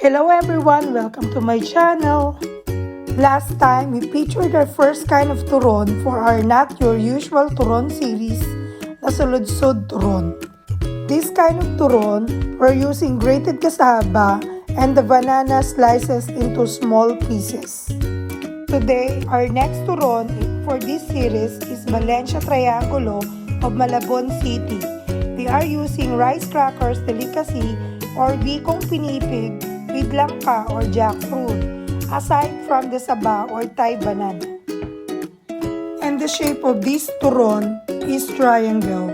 Hello everyone! Welcome to my channel! Last time, we featured our first kind of turon for our Not Your Usual Turon series na Suludsod Turon. This kind of turon, we're using grated cassava and the banana slices into small pieces. Today, our next turon for this series is Valencia Triangulo of Malabon City. We are using rice crackers delicacy or bikong pinipig with langka or jackfruit, aside from the Saba or Thai banana. And the shape of this turon is triangle.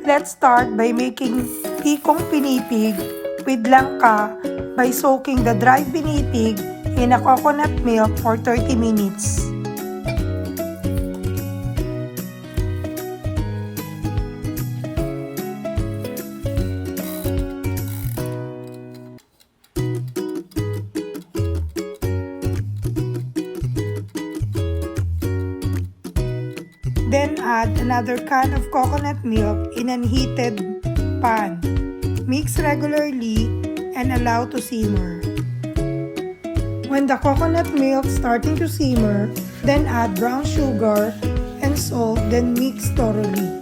Let's start by making bikong pinipig with langka by soaking the dried pinipig in a coconut milk for 30 minutes. Then add another can of coconut milk in an heated pan. Mix regularly and allow to simmer. When the coconut milk starting to simmer, then add brown sugar and salt, then mix thoroughly.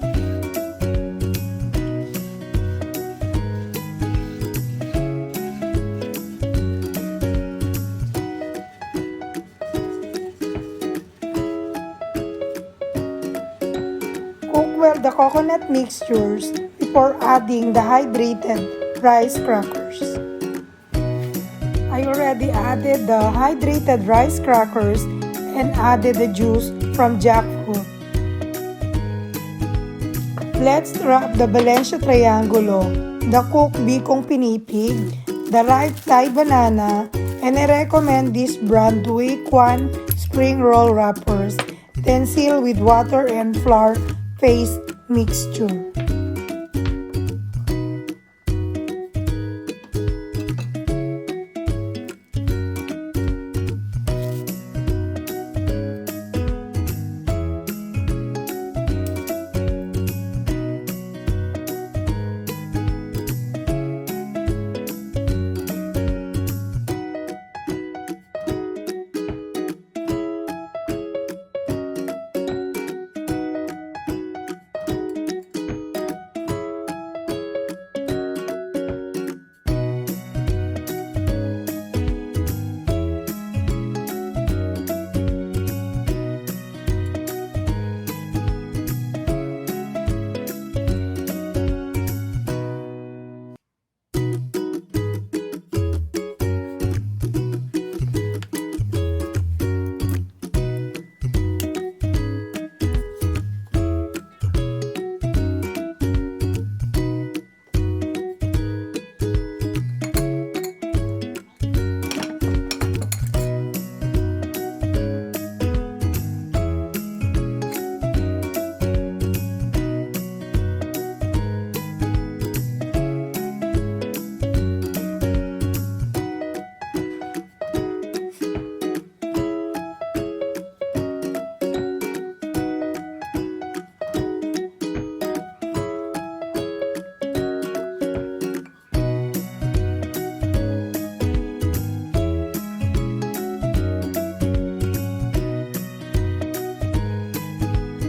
Cook well the coconut mixtures before adding the hydrated rice crackers. I already added the hydrated rice crackers and added the juice from jackfruit. Let's wrap the Valencia Triangulo, the cooked bikong pinipig, the ripe Thai banana, and I recommend this brand Week 1 spring roll wrappers, then seal with water and flour paste mixture.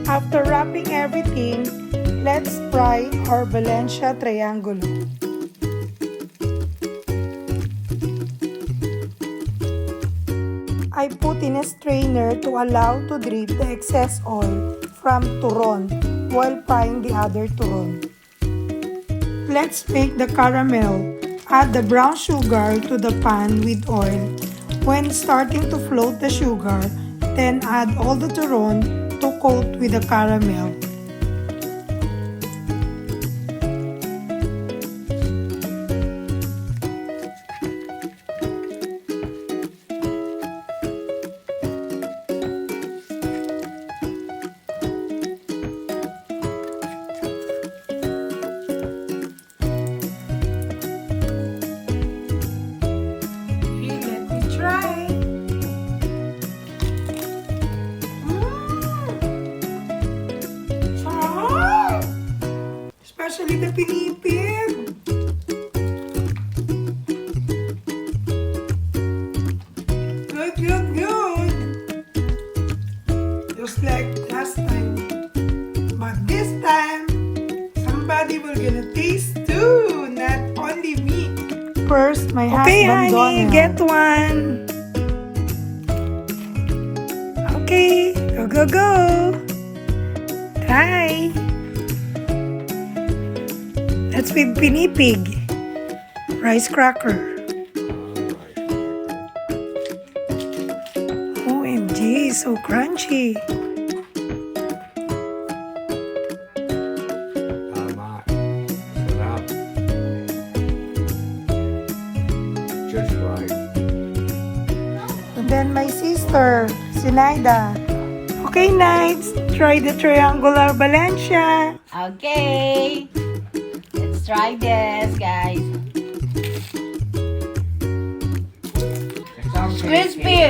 After wrapping everything, let's fry our Valencia Triangulo. I put in a strainer to allow to drip the excess oil from turon while frying the other turon. Let's make the caramel. Add the brown sugar to the pan with oil. When starting to float the sugar, then add all the turon to coat with the caramel. Okay, let me try. Especially the pinipig. My Okay, husband, honey, Donald. get one. Okay, go, go, go. Try. That's with pinipig. Rice cracker. OMG, so crunchy. Tama. Sarap. Just right. And then my sister, Sinaida. Okay, Knights, try the triangular Valencia. Okay, let's try this, guys. It's crispy.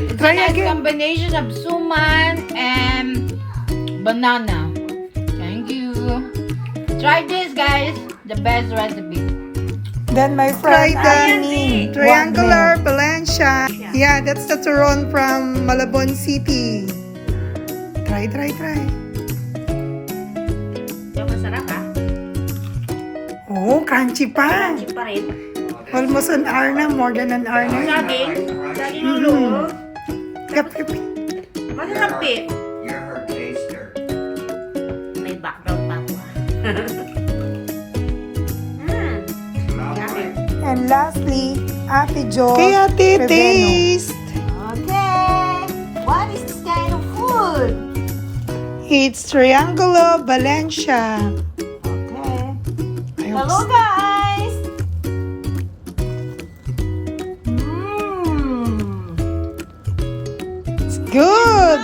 It's Try a nice again. combination of suman and banana. Thank you. Try this, guys. The best recipe. Then my Try friend, the Annie. triangular Valencia. Yeah, that's the Turon from Malabon City. Try, try, try. Masarap, ha? Oh, crunchy pa. Pa rin. Almost an hour na, more than an hour na. Saging ng lolo. Yep, yep. Masarap, eh. You're her taster. May background pa ako, And lastly, Ate Jo. Okay, ate, Reveno. taste. Okay. What is this kind of food? It's triangular Valencia. Okay. I Hello, hope guys. it's good.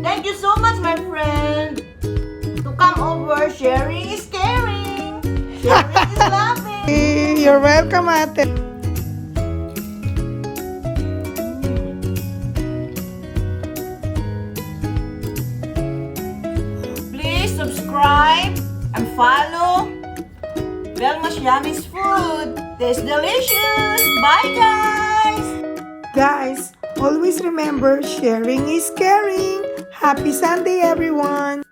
Thank you so much, my friend, to come over. Sharing is caring. Sharing is loving. You're welcome, ate. Please subscribe and follow Velma's Yummy's Food. Tastes delicious. Bye, guys. Guys, always remember, sharing is caring. Happy Sunday, everyone.